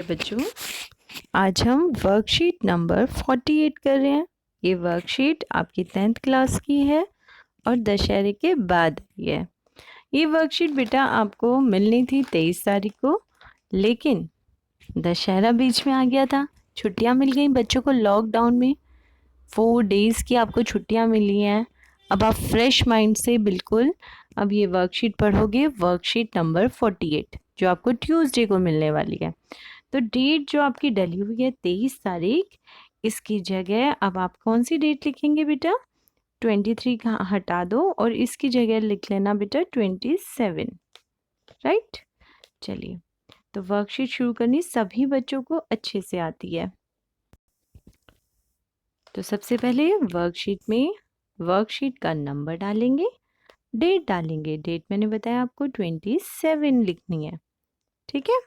बच्चों, आज हम वर्कशीट नंबर 48 कर रहे हैं। ये वर्कशीट आपकी 10th क्लास की है और दशहरे के बाद आई है। ये वर्कशीट बेटा आपको मिलनी थी 23 तारीख को, लेकिन दशहरा बीच में आ गया था, छुट्टियां मिल गई बच्चों को लॉकडाउन में। 4 डेज़ की आपको छुट्टियां मिली हैं। अब आप फ्रेश माइंड से बिल्कुल अब ये वर्कशीट पढ़ोगे, वर्कशीट नंबर 48 जो आपको ट्यूसडे को मिलने वाली है। तो डेट जो आपकी डली हुई है 23 तारीख, इसकी जगह अब आप कौन सी डेट लिखेंगे बेटा? 23 का हटा दो और इसकी जगह लिख लेना बेटा 27। राइट, चलिए तो वर्कशीट शुरू करनी सभी बच्चों को अच्छे से आती है। तो सबसे पहले वर्कशीट में वर्कशीट का नंबर डालेंगे, डेट डालेंगे। डेट मैंने बताया आपको 27 लिखनी है, ठीक है।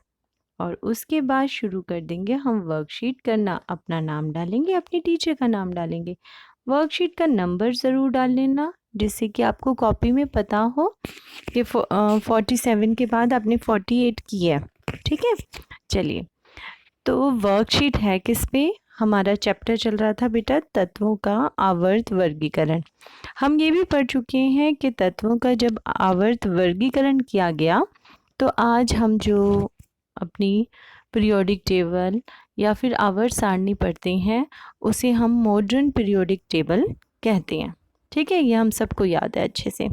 और उसके बाद शुरू कर देंगे हम वर्कशीट करना। अपना नाम डालेंगे, अपनी टीचर का नाम डालेंगे। वर्कशीट का नंबर ज़रूर डाल लेना, जिससे कि आपको कॉपी में पता हो कि 47 के बाद आपने 48 की है, ठीक है। चलिए, तो वर्कशीट है किस पे? हमारा चैप्टर चल रहा था बेटा तत्वों का आवर्त वर्गीकरण। हम ये भी पढ़ चुके हैं कि तत्वों का जब आवर्त वर्गीकरण किया गया, तो आज हम जो अपनी पीरियोडिक टेबल या फिर आवर्त सारणी पढ़ते हैं, उसे हम मॉडर्न पीरियोडिक टेबल कहते हैं, ठीक है। ये हम सबको याद है अच्छे से।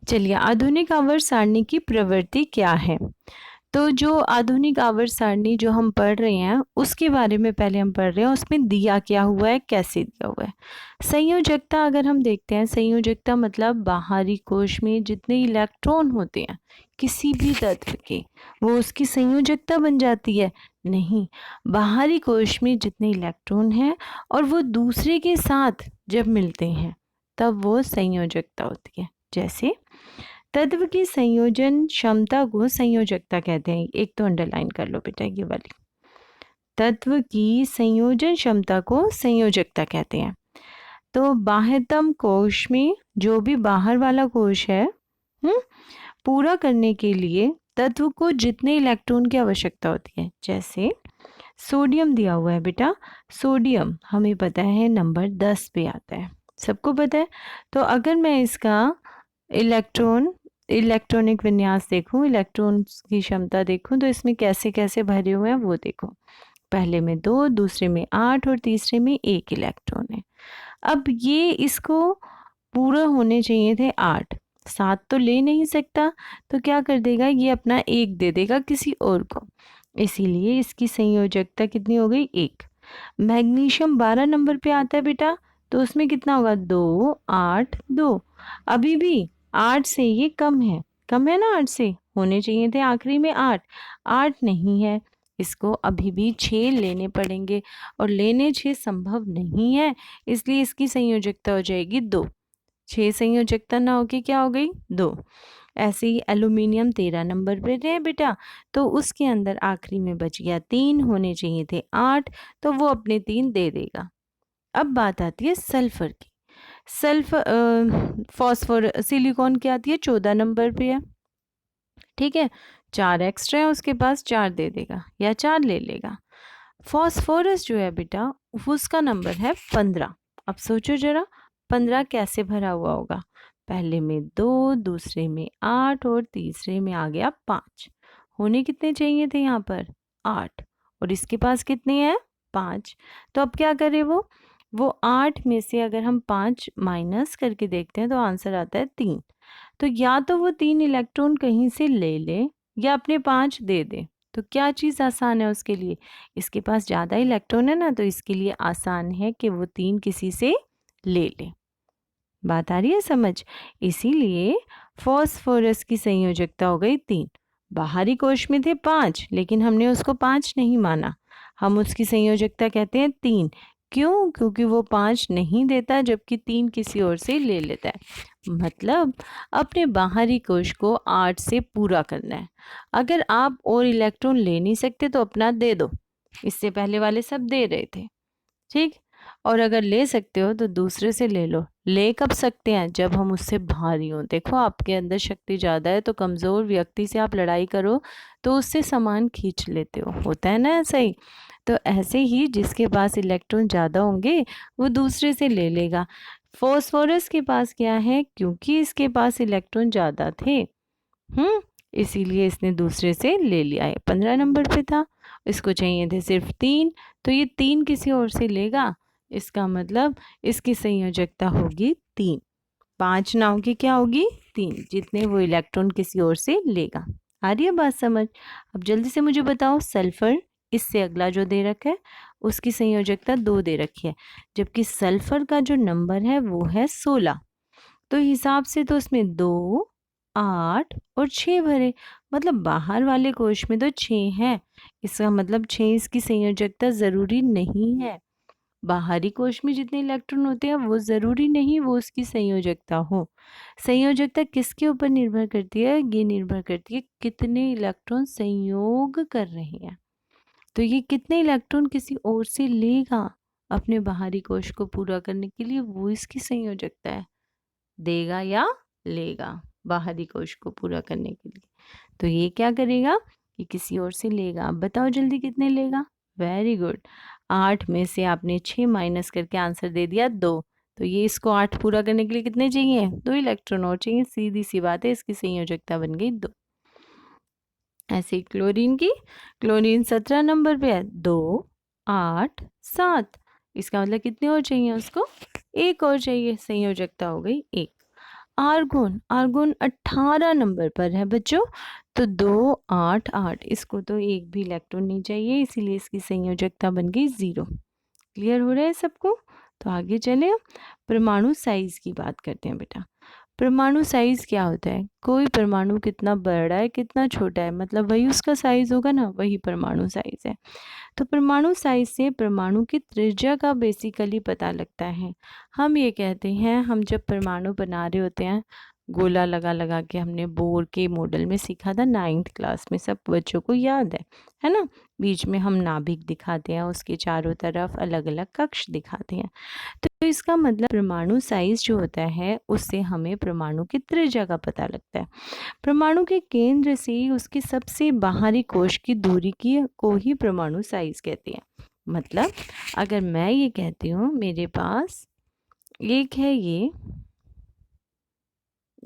चलिए, आधुनिक आवर्त सारणी की प्रवृत्ति क्या है? तो जो आधुनिक आवर्त सारणी जो हम पढ़ रहे हैं उसके बारे में पहले हम पढ़ रहे हैं, उसमें दिया क्या हुआ है, कैसे दिया हुआ है। संयोजकता अगर हम देखते हैं, संयोजकता मतलब बाहरी कोश में जितने इलेक्ट्रॉन होते हैं किसी भी तत्व के, वो उसकी संयोजकता बन जाती है? नहीं, बाहरी कोश में जितने इलेक्ट्रॉन हैं और वो दूसरे के साथ जब मिलते हैं तब वो संयोजकता होती है। जैसे तत्व की संयोजन क्षमता को संयोजकता कहते हैं। एक तो अंडरलाइन कर लो बेटा ये वाली, तत्व की संयोजन क्षमता को संयोजकता कहते हैं। तो बाह्यतम कोश में जो भी बाहर वाला कोश है, पूरा करने के लिए तत्व को जितने इलेक्ट्रॉन की आवश्यकता होती है। जैसे सोडियम दिया हुआ है बेटा, सोडियम हमें पता है नंबर 10 पे आता है, सबको पता है। तो अगर मैं इसका इलेक्ट्रॉनिक विन्यास देखूं, इलेक्ट्रॉन की क्षमता देखूं, तो इसमें कैसे कैसे भरे हुए हैं वो देखो। पहले में 2, दूसरे में 8 और तीसरे में 1 इलेक्ट्रॉन है। अब ये इसको पूरा होने चाहिए थे 8, 7 तो ले नहीं सकता, तो क्या कर देगा, ये अपना 1 दे देगा किसी और को, इसीलिए इसकी संयोजकता कितनी हो गई, 1। मैग्नीशियम 12 नंबर पे आता है बेटा, तो उसमें कितना होगा, 2, 8, 2। अभी भी 8 से ये कम है ना, 8 से होने चाहिए थे आखिरी में 8, 8 नहीं है, इसको अभी भी 6 लेने पड़ेंगे और लेने 6 संभव नहीं है, इसलिए इसकी संयोजकता हो जाएगी 2। 6 संयोजकता ना होके क्या हो गई, 2। ऐसे ही एल्यूमिनियम 13 नंबर पे है बेटा, तो उसके अंदर आखिरी में बच गया 3, होने चाहिए थे 8, तो वो अपने 3 दे देगा। अब बात आती है सल्फर की। फॉस्फोर सिलिकॉन क्या आती है, 14 नंबर पे है, ठीक है। 4 एक्स्ट्रा है उसके पास, 4 दे देगा या 4 ले लेगा। फॉस्फोरस जो है बेटा, उसका नंबर है 15। अब सोचो जरा, 15 कैसे भरा हुआ होगा? पहले में 2, दूसरे में 8 और तीसरे में आ गया 5। होने कितने चाहिए थे यहाँ पर, 8, और इसके पास कितने हैं, 5। तो अब क्या करे वो 8 में से अगर हम 5 माइनस करके देखते हैं तो आंसर आता है 3। तो या तो वो 3 इलेक्ट्रॉन कहीं से ले ले या अपने 5 दे दे। तो क्या चीज़ आसान है उसके लिए, इसके पास ज़्यादा इलेक्ट्रॉन है ना, तो इसके लिए आसान है कि वो 3 किसी से ले ले। बात आ रही है समझ? इसीलिए फॉस्फोरस की संयोजकता हो गई 3। बाहरी कोश में थे 5, लेकिन हमने उसको 5 नहीं माना, हम उसकी संयोजकता कहते हैं 3। क्यों? क्योंकि वो 5 नहीं देता, जबकि 3 किसी और से ले लेता है। मतलब अपने बाहरी कोश को 8 से पूरा करना है। अगर आप और इलेक्ट्रॉन ले नहीं सकते तो अपना दे दो, इससे पहले वाले सब दे रहे थे, ठीक। और अगर ले सकते हो तो दूसरे से ले लो। ले कब सकते हैं? जब हम उससे भारी हों। देखो आपके अंदर शक्ति ज़्यादा है तो कमज़ोर व्यक्ति से आप लड़ाई करो तो उससे सामान खींच लेते हो, होता है ना ऐसा ही। तो ऐसे ही जिसके पास इलेक्ट्रॉन ज़्यादा होंगे वो दूसरे से ले लेगा। फॉस्फोरस के पास क्या है? क्योंकि इसके पास इलेक्ट्रॉन ज़्यादा थे, इसीलिए इसने दूसरे से ले लिया है। 15 नंबर पे था, इसको चाहिए थे सिर्फ 3, तो ये 3 किसी और से लेगा। इसका मतलब इसकी संयोजकता होगी 3। 5 ना होगी, क्या होगी? 3, जितने वो इलेक्ट्रॉन किसी और से लेगा। आ रही है बात समझ? अब जल्दी से मुझे बताओ, सल्फर इससे अगला जो दे रखा है उसकी संयोजकता 2 दे रखी है, जबकि सल्फर का जो नंबर है वो है 16। तो हिसाब से तो उसमें 2, 8 और 6 भरे, मतलब बाहर वाले कोश में तो 6 है। इसका मतलब 6 इसकी संयोजकता ज़रूरी नहीं है। बाहरी कोश में जितने इलेक्ट्रॉन होते हैं वो ज़रूरी नहीं वो उसकी संयोजकता हो। संयोजकता किसके ऊपर निर्भर करती है? ये निर्भर करती है कितने इलेक्ट्रॉन संयोग कर रहे हैं। तो ये कितने इलेक्ट्रॉन किसी और से लेगा अपने बाहरी कोश को पूरा करने के लिए, वो इसकी संयोजकता है। देगा या लेगा बाहरी कोश को पूरा करने के लिए। तो ये क्या करेगा? ये किसी और से लेगा। अब बताओ जल्दी कितने लेगा? Very good. 8 में से आपने 6 माइनस करके आंसर दे दिया 2। तो ये इसको 8 पूरा करने के लिए कितने चाहिए? 2 इलेक्ट्रॉन और चाहिए। सीधी सी बात है, इसकी संयोजकता बन गई 2। ऐसे ही क्लोरीन की, क्लोरीन 17 नंबर पे है। 2, 8, 7। इसका मतलब कितने और चाहिए उसको? 1 और चाहिए। संयोजकता हो गई 1। आर्गोन, आर्गोन 18 नंबर पर है बच्चों। तो 2, 8, 8, इसको तो एक भी इलेक्ट्रॉन नहीं चाहिए, इसीलिए इसकी संयोजकता बन गई 0। क्लियर हो रहा है सबको? तो आगे चले, परमाणु साइज की बात करते हैं बेटा। परमाणु साइज क्या होता है? कोई परमाणु कितना बड़ा है कितना छोटा है, मतलब वही उसका साइज होगा ना, वही परमाणु साइज है। तो परमाणु साइज से परमाणु की त्रिज्या का बेसिकली पता लगता है। हम ये कहते हैं, हम जब परमाणु बना रहे होते हैं, गोला लगा लगा के हमने बोर के मॉडल में सीखा था 9th क्लास में, सब बच्चों को याद है ना? बीच में हम नाभिक दिखाते हैं, उसके चारों तरफ अलग अलग कक्ष दिखाते हैं। तो इसका मतलब परमाणु साइज जो होता है उससे हमें परमाणु की त्रिज्या का पता लगता है। परमाणु के केंद्र से उसके सबसे बाहरी कोश की दूरी की को ही परमाणु साइज कहते हैं। मतलब अगर मैं ये कहती हूँ मेरे पास एक है, ये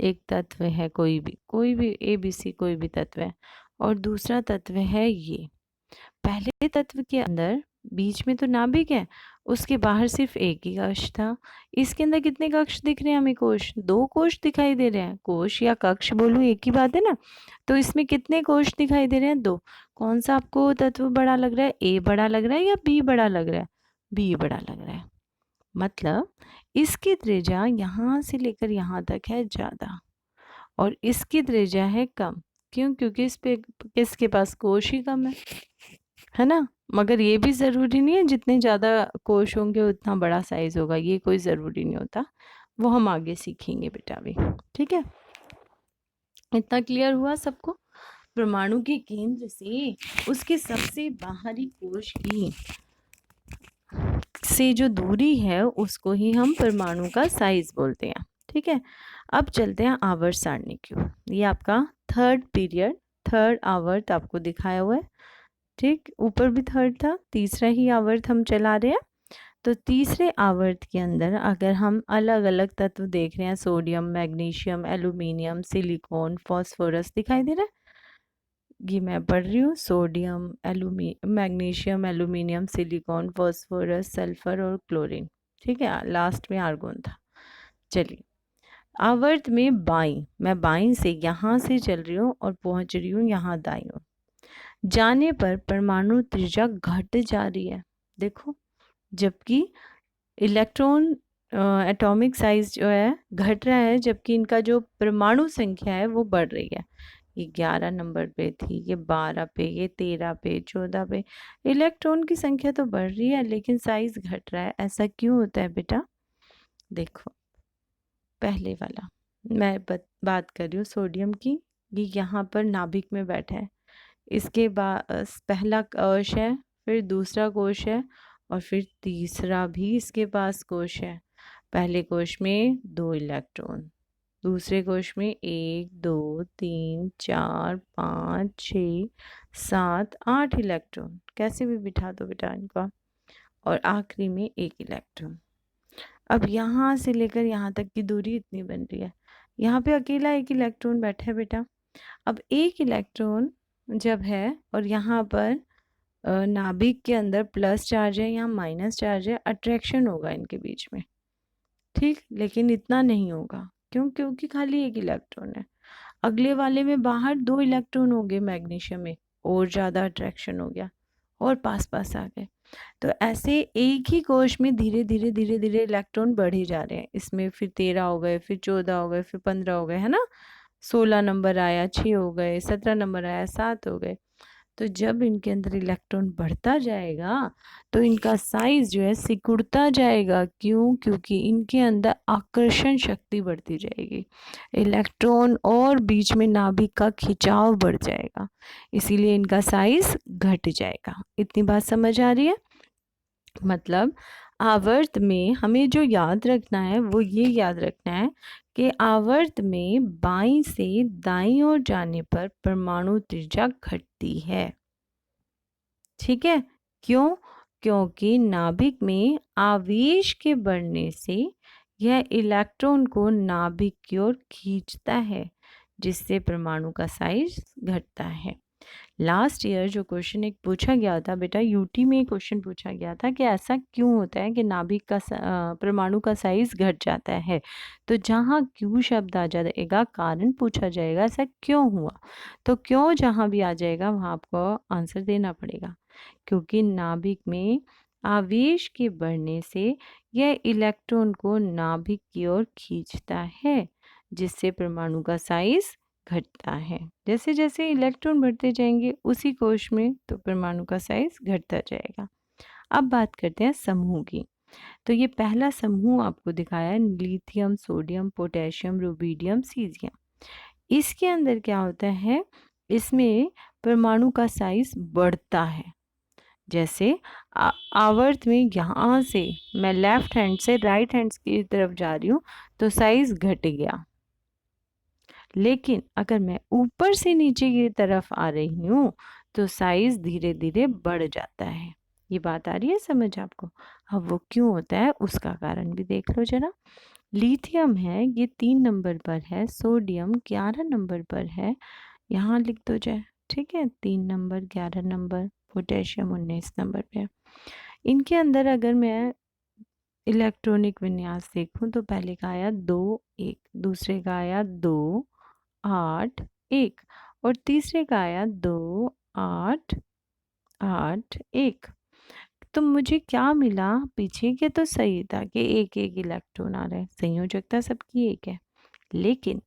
एक तत्व है, कोई भी ABC कोई भी तत्व है, और दूसरा तत्व है ये। पहले तत्व के अंदर बीच में तो नाभिक है, उसके बाहर सिर्फ एक ही कक्ष था। इसके अंदर कितने कक्ष दिख रहे हैं हमें? कोश, 2 कोश दिखाई दे रहे हैं। कोश या कक्ष बोलूं एक ही बात है ना। तो इसमें कितने कोश दिखाई दे रहे हैं? 2। कौन सा आपको तत्व बड़ा लग रहा है? A बड़ा लग रहा है या B बड़ा लग रहा है? B बड़ा लग रहा है। मतलब इसकी त्रिज्या यहाँ से लेकर यहाँ तक है ज़्यादा, और इसकी त्रिज्या है कम। क्यों? क्योंकि इस पे किसके पास कोश ही कम है ना? मगर ये भी ज़रूरी नहीं है जितने ज़्यादा कोश होंगे उतना बड़ा साइज होगा, ये कोई ज़रूरी नहीं होता। वो हम आगे सीखेंगे बेटा अभी, ठीक है? इतना क्लियर हुआ सबको? परमाणु के केंद्र से उसके सबसे बाहरी कोश की से जो दूरी है उसको ही हम परमाणु का साइज बोलते हैं, ठीक है? अब चलते हैं आवर्त सारणी की ओर। ये आपका 3rd पीरियड, 3rd आवर्त आपको दिखाया हुआ है, ठीक? ऊपर भी 3rd था, तीसरा ही आवर्त हम चला रहे हैं। तो तीसरे आवर्त के अंदर अगर हम अलग अलग तत्व देख रहे हैं, sodium, magnesium, aluminium, silicon, phosphorus, दिखाई दे रहा है? ये मैं पढ़ रही हूँ, sodium, magnesium, aluminium, silicon, phosphorus, sulphur और क्लोरीन, ठीक है? लास्ट में आर्गोन था। चलिए, आवर्त में बाई, मैं बाई से यहाँ से चल रही हूँ और पहुँच रही हूँ यहाँ दाईं ओर। जाने पर परमाणु त्रिज्या घट जा रही है, देखो, जबकि इलेक्ट्रॉन एटॉमिक साइज जो है घट रहा है, जबकि इनका जो परमाणु संख्या है वो बढ़ रही है। ये 11 नंबर पे थी, ये 12 पे, ये 13 पे, 14 पे। इलेक्ट्रॉन की संख्या तो बढ़ रही है लेकिन साइज घट रहा है, ऐसा क्यों होता है बेटा? देखो, पहले वाला मैं बात कर रही हूँ सोडियम की। ये यहाँ पर नाभिक में बैठा है, इसके बाद पहला कोश है, फिर दूसरा कोश है, और फिर तीसरा भी इसके पास कोश है। पहले कोश में 2 इलेक्ट्रॉन, दूसरे कोश में 1 2 3 4 5 6 7 8 इलेक्ट्रॉन, कैसे भी बिठा दो बेटा इनका, और आखिरी में 1 इलेक्ट्रॉन। अब यहाँ से लेकर यहाँ तक की दूरी इतनी बन रही है, यहाँ पे अकेला 1 इलेक्ट्रॉन बैठा है बेटा। अब 1 इलेक्ट्रॉन जब है और यहाँ पर नाभिक के अंदर प्लस चार्ज है, यहाँ माइनस चार्ज है, अट्रैक्शन होगा इनके बीच में, ठीक, लेकिन इतना नहीं होगा। क्यों? क्योंकि खाली 1 इलेक्ट्रॉन है। अगले वाले में बाहर 2 इलेक्ट्रॉन हो गए मैग्नीशियम में, और ज़्यादा अट्रैक्शन हो गया और पास पास आ गए। तो ऐसे एक ही कोश में धीरे धीरे धीरे धीरे इलेक्ट्रॉन बढ़े जा रहे हैं। इसमें फिर 13 हो गए, फिर 14 हो गए, फिर 15 हो गए, है ना, 16 नंबर आया, 6 हो गए, 17 नंबर आया, 7 हो गए। तो जब इनके अंदर इलेक्ट्रॉन बढ़ता जाएगा तो इनका साइज जो है सिकुड़ता जाएगा। क्यों? क्योंकि इनके अंदर आकर्षण शक्ति बढ़ती जाएगी, इलेक्ट्रॉन और बीच में नाभिक का खिंचाव बढ़ जाएगा, इसीलिए इनका साइज घट जाएगा। इतनी बात समझ आ रही है? मतलब आवर्त में हमें जो याद रखना है वो ये याद रखना है कि आवर्त में बाईं से दाईं ओर जाने पर परमाणु त्रिज्या घटती है। ठीक है? क्यों? क्योंकि नाभिक में आवेश के बढ़ने से यह इलेक्ट्रॉन को नाभिक की ओर खींचता है, जिससे परमाणु का साइज घटता है। लास्ट ईयर जो क्वेश्चन एक पूछा गया था बेटा, यूटी में क्वेश्चन पूछा गया था कि ऐसा क्यों होता है कि नाभिक का परमाणु का साइज घट जाता है। तो जहाँ क्यों शब्द आ जाएगा, कारण पूछा जाएगा ऐसा क्यों हुआ, तो क्यों जहाँ भी आ जाएगा वहाँ आपको आंसर देना पड़ेगा। क्योंकि नाभिक में आवेश के बढ़ने से यह इलेक्ट्रॉन को नाभिक की ओर खींचता है, जिससे परमाणु का साइज घटता है। जैसे जैसे इलेक्ट्रॉन बढ़ते जाएंगे उसी कोश में, तो परमाणु का साइज घटता जाएगा। अब बात करते हैं समूह की। तो ये पहला समूह आपको दिखाया है, lithium, sodium, potassium, rubidium, caesium. इसके अंदर क्या होता है, इसमें परमाणु का साइज बढ़ता है। जैसे आवर्त में यहाँ से मैं लेफ्ट हैंड से राइट हैंड की तरफ जा रही हूँ तो साइज घट गया, लेकिन अगर मैं ऊपर से नीचे की तरफ आ रही हूँ तो साइज धीरे धीरे बढ़ जाता है। ये बात आ रही है समझ आपको? अब वो क्यों होता है उसका कारण भी देख लो जरा। लिथियम है, ये 3 नंबर पर है, सोडियम 11 नंबर पर है, यहाँ लिख दो जाए, ठीक है, 3 नंबर 11 नंबर, पोटेशियम 19 नंबर पे। इनके अंदर अगर मैं इलेक्ट्रॉनिक विन्यास देखूं तो पहले का आया 2 1, दूसरे का आया 2 8 1, और तीसरे का आया 2 8 8 1। तो मुझे क्या मिला, पीछे के तो सही था कि एक एक इलेक्ट्रॉन आ रहा है, संयोजकता सबकी एक है, लेकिन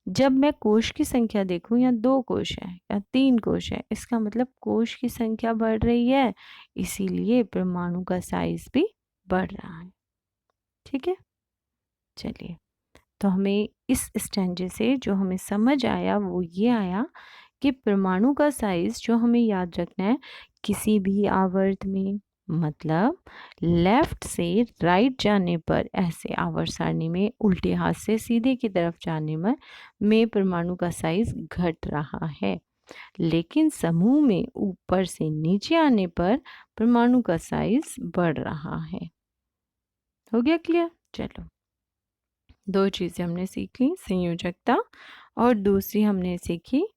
जब मैं कोश की संख्या देखूं, या 2 कोश है या 3 कोश है, इसका मतलब कोश की संख्या बढ़ रही है, इसीलिए परमाणु का साइज भी बढ़ रहा है। ठीक है, चलिए, तो हमें इस स्टैंजे से जो हमें समझ आया वो ये आया कि परमाणु का साइज जो हमें याद रखना है, किसी भी आवर्त में, मतलब लेफ्ट से राइट जाने पर, ऐसे आवर्त सारणी में उल्टे हाथ से सीधे की तरफ जाने में परमाणु का साइज घट रहा है, लेकिन समूह में ऊपर से नीचे आने पर परमाणु का साइज बढ़ रहा है। हो गया क्लियर? चलो, 2 चीज़ें हमने सीख ली, संयोजकता, और दूसरी हमने सीखी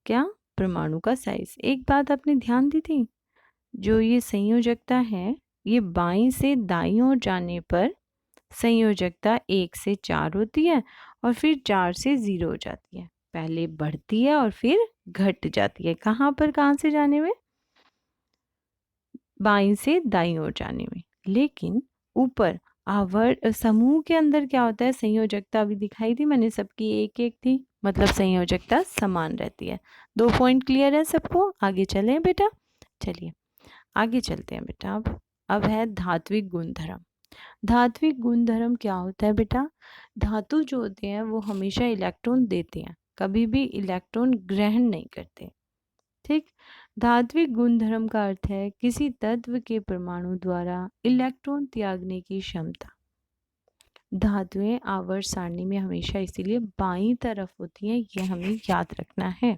क्या, परमाणु का साइज। एक बात आपने ध्यान दी थी, जो ये संयोजकता है ये बाईं से दाईं ओर जाने पर संयोजकता 1 से 4 होती है और फिर 4 से 0 हो जाती है। पहले बढ़ती है और फिर घट जाती है। कहाँ पर, कहाँ से जाने में? बाईं से दाईं ओर जाने में। लेकिन ऊपर आवर्त समूह के अंदर क्या होता है, संयोजकता अभी दिखाई थी मैंने, सबकी एक एक थी, मतलब संयोजकता समान रहती है। 2 पॉइंट क्लियर है सबको? आगे चलें बेटा, चलिए आगे चलते हैं बेटा। अब है धात्विक गुणधर्म। धात्विक गुणधर्म क्या होता है बेटा? धातु जो होते हैं वो हमेशा इलेक्ट्रॉन देते हैं, कभी भी इलेक्ट्रॉन ग्रहण नहीं करते। ठीक, धात्विक गुणधर्म का अर्थ है किसी तत्व के परमाणु द्वारा इलेक्ट्रॉन त्यागने की क्षमता। धातुएं आवर्त सारणी में हमेशा इसीलिए बाईं तरफ होती हैं, ये हमें याद रखना है।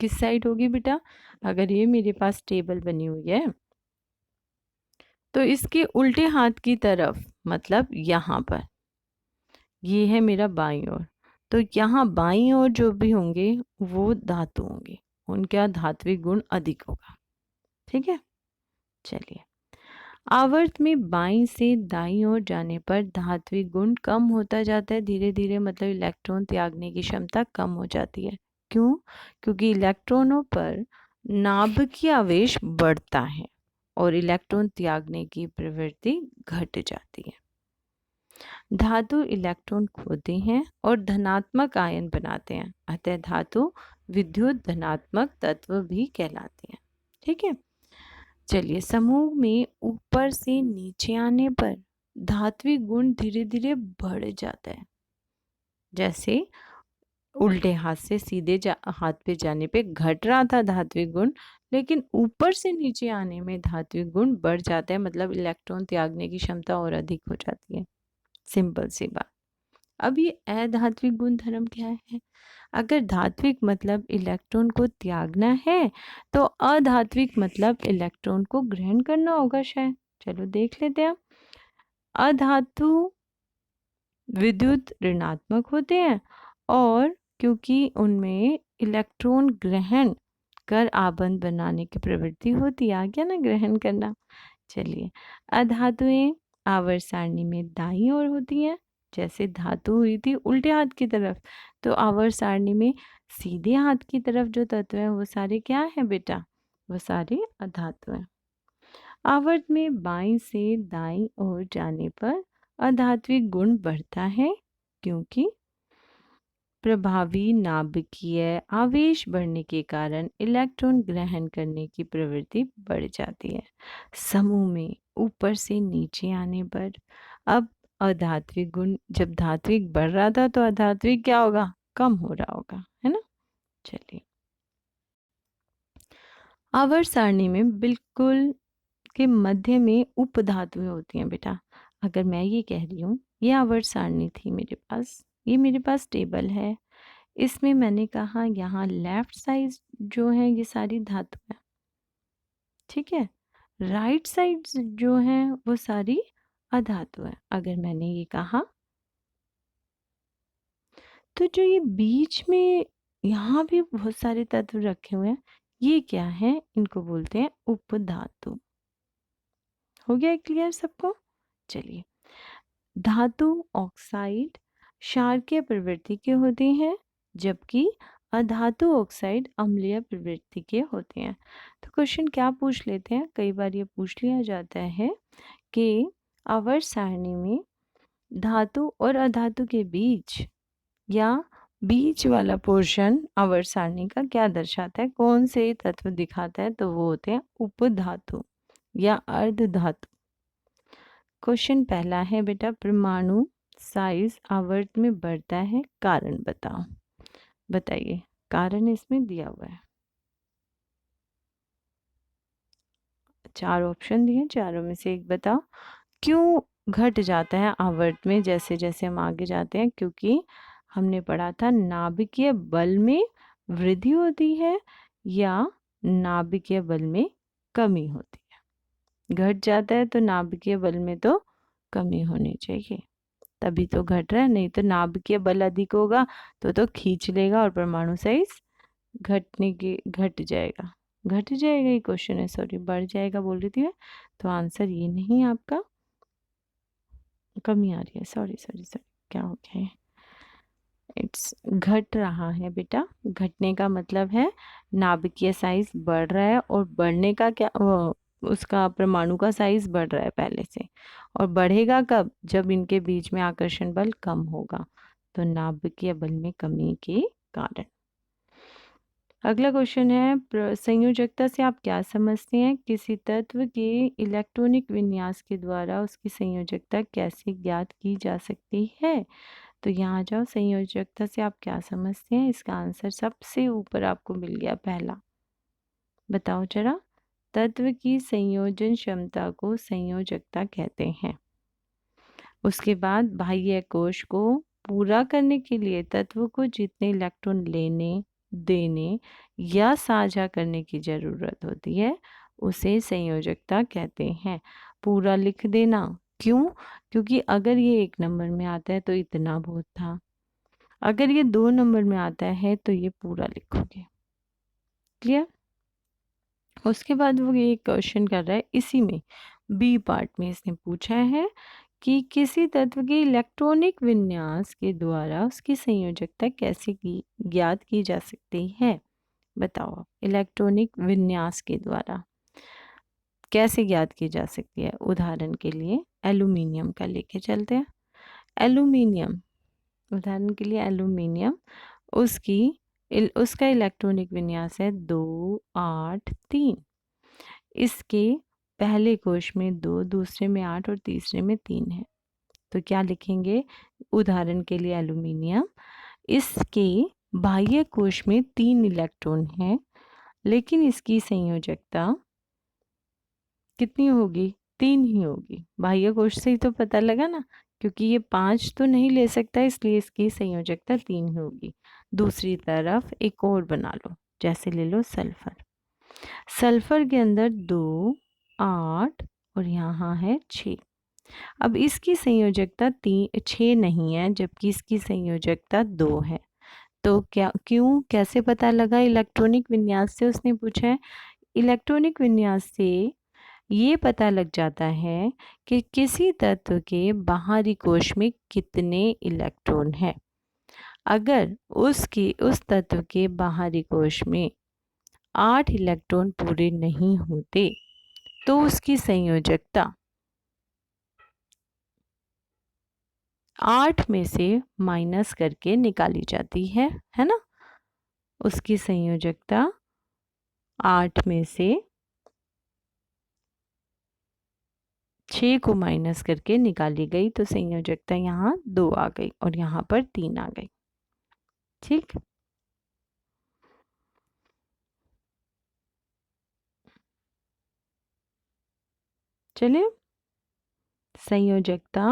किस साइड होगी बेटा? अगर ये मेरे पास टेबल बनी हुई है तो इसके उल्टे हाथ की तरफ, मतलब यहाँ पर, ये है मेरा बाईं ओर, तो यहाँ बाईं ओर जो भी होंगे वो धातु होंगे, उनका धात्विक गुण अधिक होगा। ठीक है, चलिए। आवर्त में बाईं से दाईं ओर जाने पर धात्विक गुण कम होता जाता है धीरे धीरे, मतलब इलेक्ट्रॉन त्यागने की क्षमता कम हो जाती है। क्यों? क्योंकि इलेक्ट्रॉनों पर नाभिकीय आवेश बढ़ता है और इलेक्ट्रॉन त्यागने की प्रवृत्ति घट जाती है। धातु इलेक्ट्रॉन खोते हैं और धनात्मक आयन बनाते हैं, अतः धातु विद्युत धनात्मक तत्व भी कहलाते हैं। ठीक है, चलिए। समूह में ऊपर से नीचे आने पर धात्विक गुण धीरे धीरे बढ़ जाता है। जैसे उल्टे हाथ से सीधे हाथ पे जाने पे घट रहा था धात्विक गुण, लेकिन ऊपर से नीचे आने में धात्विक गुण बढ़ जाता है, मतलब इलेक्ट्रॉन त्यागने की क्षमता और अधिक हो जाती है। सिंपल सी बात। अब ये अधात्विक गुण धर्म क्या है? अगर धात्विक मतलब इलेक्ट्रॉन को त्यागना है तो अधात्विक मतलब इलेक्ट्रॉन को ग्रहण करना होगा शायद। चलो देख लेते हैं। अधातु विद्युत ऋणात्मक होते हैं और क्योंकि उनमें इलेक्ट्रॉन ग्रहण कर आबंध बनाने की प्रवृत्ति होती है। आ गया ना ग्रहण करना। चलिए, अधातुएं आवर्त सारणी में दाईं ओर होती हैं। जैसे धातु हुई थी उल्टे हाथ की तरफ, तो आवर्त सारणी में सीधे हाथ की तरफ जो तत्व हैं वो सारे क्या हैं बेटा? वो सारे अधातु हैं। आवर्त में बाईं से दाईं ओर जाने पर अधात्विक गुण बढ़ता है क्योंकि प्रभावी नाभिकीय आवेश बढ़ने के कारण इलेक्ट्रॉन ग्रहण करने की प्रवृत्ति बढ़ जाती है। समूह में ऊपर से नीचे आने पर अब अधात्विक गुण, जब धात्विक बढ़ रहा था तो अधात्विक क्या होगा? कम हो रहा होगा, है ना। चलिए, आवर्त सारणी में बिल्कुल के मध्य में उपधातुएं होती हैं बेटा। अगर मैं ये कह रही हूँ ये आवर्त सारणी थी मेरे पास, ये मेरे पास टेबल है, इसमें मैंने कहा यहाँ लेफ्ट साइड जो है ये सारी धातु है। ठीक है, राइट साइड जो है वो सारी अधातु है। अगर मैंने ये कहा तो जो ये बीच में यहाँ भी बहुत सारे तत्व रखे हुए हैं, ये क्या है? इनको बोलते हैं उपधातु। हो गया क्लियर सबको? चलिए, धातु ऑक्साइड क्षारकीय प्रवृत्ति के होते हैं जबकि अधातु ऑक्साइड अम्लीय प्रवृत्ति के होते हैं। तो क्वेश्चन क्या पूछ लेते हैं, कई बार ये पूछ लिया जाता है कि आवर्त सारणी में धातु और अधातु के बीच या बीच वाला पोर्शन आवर्त सारणी का क्या दर्शाता है, कौन से तत्व दिखाता है? तो वो होते हैं उपधातु या अर्धधातु। क्वेश्चन पहला है बेटा, परमाणु साइज आवर्त में बढ़ता है, कारण बताओ। बताइए, कारण इसमें दिया हुआ है। 4 ऑप्शन दिए, चारों में से एक बताओ। क्यों घट जाता है आवर्त में जैसे जैसे हम आगे जाते हैं? क्योंकि हमने पढ़ा था नाभिकीय बल में वृद्धि होती है या नाभिकीय बल में कमी होती है। घट जाता है तो नाभिकीय बल में तो कमी होनी चाहिए, तभी तो घट रहा है, नहीं तो नाभिकीय बल अधिक होगा तो खींच लेगा और परमाणु साइज घट जाएगा। घट जाएगा, ये क्वेश्चन है, सॉरी बढ़ जाएगा बोल रही थी मैं, तो आंसर ये नहीं है आपका। कमी आ रही है, सॉरी सॉरी सॉरी, क्या हो गया है? इट्स घट रहा है बेटा। घटने का मतलब है नाभिकीय साइज बढ़ रहा है, और बढ़ने का क्या, उसका परमाणु का साइज बढ़ रहा है पहले से, और बढ़ेगा कब? जब इनके बीच में आकर्षण बल कम होगा, तो नाभिकीय बल में कमी के कारण। अगला क्वेश्चन है, संयोजकता से आप क्या समझते हैं? किसी तत्व के इलेक्ट्रॉनिक विन्यास के द्वारा उसकी संयोजकता कैसे ज्ञात की जा सकती है? तो यहाँ जाओ, संयोजकता से आप क्या समझते हैं? इसका आंसर सबसे ऊपर आपको मिल गया, पहला बताओ जरा। तत्व की संयोजन क्षमता को संयोजकता कहते हैं। उसके बाद बाह्य कोश को पूरा करने के लिए तत्व को जितने इलेक्ट्रॉन लेने, देने या साझा करने की जरूरत होती है उसे संयोजकता कहते हैं। पूरा लिख देना। क्यों? क्योंकि अगर ये 1 नंबर में आता है तो इतना बहुत था, अगर ये 2 नंबर में आता है तो ये पूरा लिखोगे। क्लियर? उसके बाद वो ये क्वेश्चन कर रहा है, इसी में बी पार्ट में इसने पूछा है कि किसी तत्व के इलेक्ट्रॉनिक विन्यास के द्वारा उसकी संयोजकता कैसे ज्ञात की जा सकती है। बताओ आप, इलेक्ट्रॉनिक विन्यास के द्वारा कैसे ज्ञात की जा सकती है। उदाहरण के लिए एल्यूमिनियम का लेके चलते हैं। एल्यूमिनियम, उदाहरण के लिए एल्यूमिनियम, उसका इलेक्ट्रॉनिक विन्यास है 2 8 3। इसके पहले कोश में 2, दूसरे में 8 और तीसरे में 3 है। तो क्या लिखेंगे? उदाहरण के लिए एल्यूमिनियम, इसके बाह्य कोश में 3 इलेक्ट्रॉन है, लेकिन इसकी संयोजकता कितनी होगी? 3 ही होगी। बाह्य कोश से ही तो पता लगा ना, क्योंकि ये 5 तो नहीं ले सकता, इसलिए इसकी संयोजकता 3 ही होगी। दूसरी तरफ एक और बना लो, जैसे ले लो सल्फर। सल्फर के अंदर 2 8 और यहाँ है 6। अब इसकी संयोजकता 6 नहीं है, जबकि इसकी संयोजकता 2 है। तो क्या, क्यों, कैसे पता लगा? इलेक्ट्रॉनिक विन्यास से उसने पूछा है। इलेक्ट्रॉनिक विन्यास से ये पता लग जाता है कि किसी तत्व के बाहरी कोश में कितने इलेक्ट्रॉन हैं। अगर उस तत्व के बाहरी कोश में 8 इलेक्ट्रॉन पूरे नहीं होते तो उसकी संयोजकता 8 में से माइनस करके निकाली जाती है ना। उसकी संयोजकता 8 में से 6 को माइनस करके निकाली गई, तो संयोजकता यहाँ 2 आ गई और यहाँ पर 3 आ गई। ठीक, चलिए संयोजकता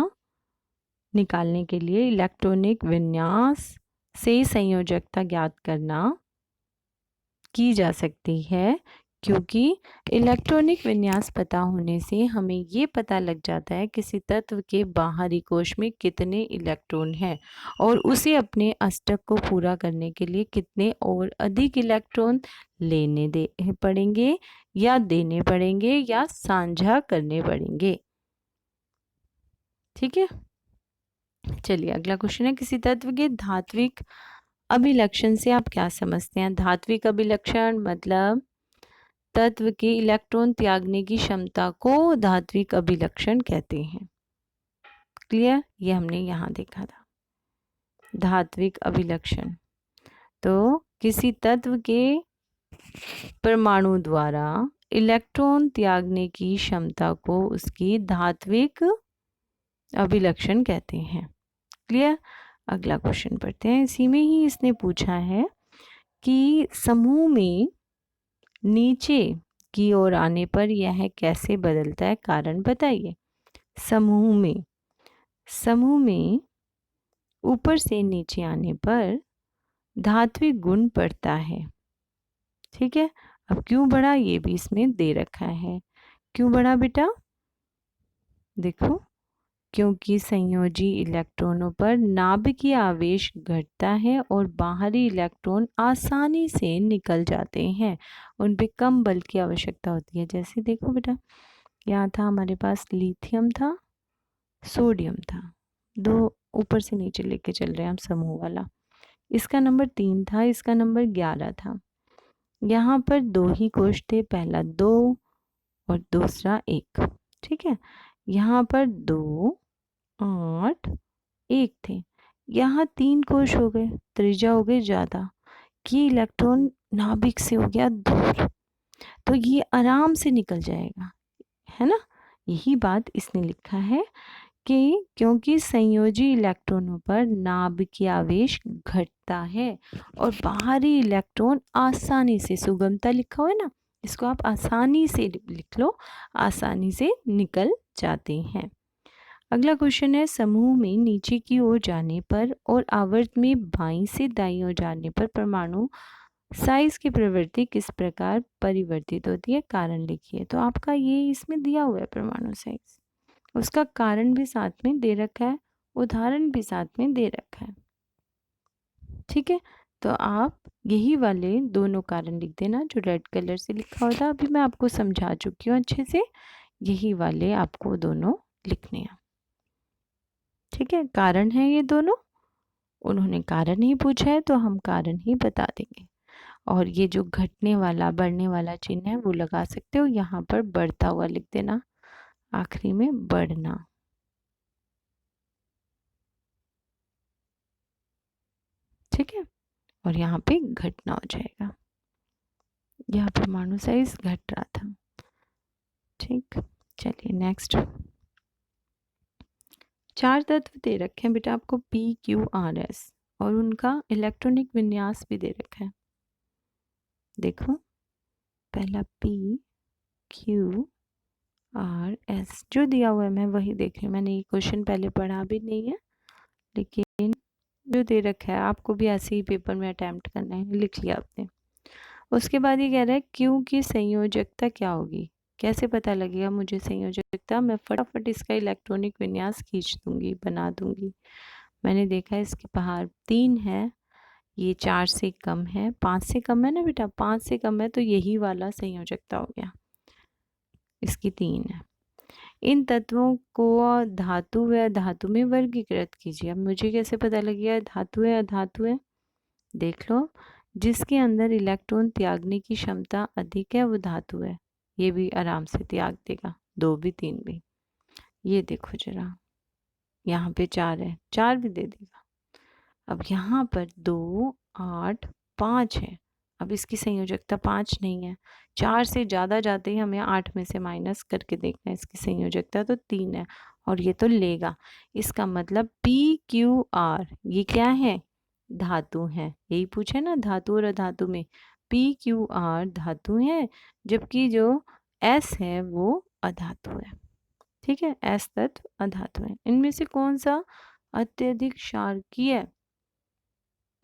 निकालने के लिए इलेक्ट्रॉनिक विन्यास से संयोजकता ज्ञात करना की जा सकती है, क्योंकि इलेक्ट्रॉनिक विन्यास पता होने से हमें ये पता लग जाता है किसी तत्व के बाहरी कोश में कितने इलेक्ट्रॉन हैं और उसे अपने अष्टक को पूरा करने के लिए कितने और अधिक इलेक्ट्रॉन लेने दे पड़ेंगे या देने पड़ेंगे या साझा करने पड़ेंगे। ठीक है, चलिए अगला क्वेश्चन है, किसी तत्व के धात्विक अभिलक्षण से आप क्या समझते हैं? धात्विक अभिलक्षण मतलब तत्व के इलेक्ट्रॉन त्यागने की क्षमता को धात्विक अभिलक्षण कहते हैं। क्लियर? ये हमने यहाँ देखा था धात्विक अभिलक्षण। तो किसी तत्व के परमाणु द्वारा इलेक्ट्रॉन त्यागने की क्षमता को उसकी धात्विक अभिलक्षण कहते हैं। क्लियर? अगला क्वेश्चन पढ़ते हैं। इसी में ही इसने पूछा है कि समूह में नीचे की ओर आने पर यह कैसे बदलता है, कारण बताइए। समूह में ऊपर से नीचे आने पर धात्विक गुण बढ़ता है। ठीक है, अब क्यों बढ़ा ये भी इसमें दे रखा है। क्यों बढ़ा बेटा? देखो, क्योंकि संयोजी इलेक्ट्रॉनों पर नाभिकीय आवेश घटता है और बाहरी इलेक्ट्रॉन आसानी से निकल जाते हैं, उन पे कम बल की आवश्यकता होती है। जैसे देखो बेटा, यहाँ था हमारे पास लिथियम था, सोडियम था, 2 ऊपर से नीचे लेके चल रहे हैं हम समूह वाला। इसका नंबर 3 था, इसका नंबर 11 था। यहाँ पर 2 ही कोश थे, पहला 2 और दूसरा 1। ठीक है, यहाँ पर 2 8 1 थे, यहाँ 3 कोश हो गए, त्रिज्या हो गई ज़्यादा, कि इलेक्ट्रॉन नाभिक से हो गया दूर, तो ये आराम से निकल जाएगा, है ना। यही बात इसने लिखा है कि क्योंकि संयोजी इलेक्ट्रॉनों पर नाभिकीय आवेश घटता है और बाहरी इलेक्ट्रॉन आसानी से, सुगमता लिखा हुआ है ना, इसको आप आसानी से लिख लो, आसानी से निकल जाते हैं। अगला क्वेश्चन है, समूह में नीचे की ओर जाने पर और आवर्त में बाईं से दाईं ओर जाने पर परमाणु साइज की प्रवृत्ति किस प्रकार परिवर्तित होती है, कारण लिखिए। तो आपका ये इसमें दिया हुआ है परमाणु साइज, उसका कारण भी साथ में दे रखा है, उदाहरण भी साथ में दे रखा है। ठीक है, तो आप यही वाले दोनों कारण लिख देना जो रेड कलर से लिखा होता है। अभी मैं आपको समझा चुकी हूँ अच्छे से, यही वाले आपको दोनों लिखने हैं। ठीक है, कारण है ये दोनों, उन्होंने कारण ही पूछा है तो हम कारण ही बता देंगे। और ये जो घटने वाला बढ़ने वाला चिन्ह है वो लगा सकते हो, यहाँ पर बढ़ता हुआ लिख देना, आखिरी में बढ़ना। ठीक है, और यहाँ पे घटना हो जाएगा, यहाँ परमाणु साइज घट रहा था। ठीक, चलिए नेक्स्ट। 4 तत्व दे रखे हैं बेटा आपको PQRS और उनका इलेक्ट्रॉनिक विन्यास भी दे रखा है। देखो, पहला PQRS जो दिया हुआ है मैं वही देख रही हूँ, मैंने ये क्वेश्चन पहले पढ़ा भी नहीं है, लेकिन जो दे रखा है आपको भी ऐसे ही पेपर में अटेम्प्ट करना है, लिख लिया आपने। उसके बाद ये कह रहा है Q की संयोजकता क्या होगी, कैसे पता लगेगा मुझे संयोजकता, मैं फटाफट इसका इलेक्ट्रॉनिक विन्यास खींच दूंगी, बना दूंगी। मैंने देखा है इसके बाहर 3 है, ये 4 से कम है, 5 से कम है ना बेटा, 5 से कम है तो यही वाला संयोजकता हो गया, इसकी 3 है। इन तत्वों को धातु व अधातु में वर्गीकृत कीजिए। अब मुझे कैसे पता लगेगा धातु है अधातु है, देख लो, जिसके अंदर इलेक्ट्रॉन त्यागने की क्षमता अधिक है वो धातु है, ये भी आराम से त्याग देगा, 2 भी 3 भी। ये देखो जरा, यहाँ पे 4 है, 4 भी दे देगा। अब यहाँ पर 2 8 5 है, अब इसकी संयोजकता 5 नहीं है, 4 से ज़्यादा जाते ही हमें 8 में से माइनस करके देखना है, इसकी संयोजकता तो 3 है और ये तो लेगा। इसका मतलब PQR ये क्या है, धातु है, यही पूछे ना धातु और अधातु में, PQR धातु है जबकि जो S है वो अधातु है। ठीक है, S तत्व अधातु है। इनमें से कौन सा अत्यधिक क्षारकीय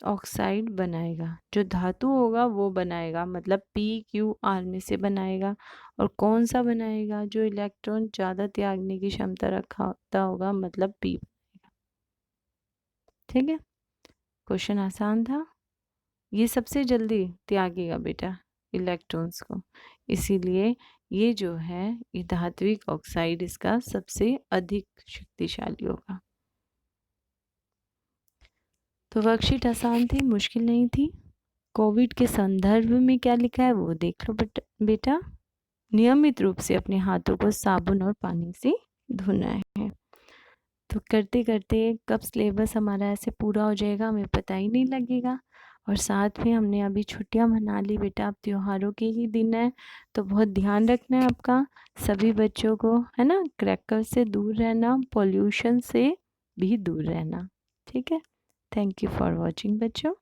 ऑक्साइड बनाएगा, जो धातु होगा वो बनाएगा, मतलब PQR में से बनाएगा। और कौन सा बनाएगा, जो इलेक्ट्रॉन ज़्यादा त्यागने की क्षमता रखता होगा, मतलब P बनाएगा। ठीक है, क्वेश्चन आसान था, ये सबसे जल्दी त्यागेगा बेटा इलेक्ट्रॉन्स को, इसीलिए ये जो है ये धात्विक ऑक्साइड इसका सबसे अधिक शक्तिशाली होगा। तो वर्कशीट आसान थी, मुश्किल नहीं थी। कोविड के संदर्भ में क्या लिखा है वो देख लो बेटा। नियमित रूप से अपने हाथों को साबुन और पानी से धोना है। तो करते करते कब सिलेबस हमारा ऐसे पूरा हो जाएगा हमें पता ही नहीं लगेगा। और साथ में हमने अभी छुट्टियां मना ली बेटा, अब त्योहारों के ही दिन है, तो बहुत ध्यान रखना है आपका सभी बच्चों को, है ना, क्रैकर से दूर रहना, पॉल्यूशन से भी दूर रहना। ठीक है, थैंक यू फॉर वॉचिंग बच्चों।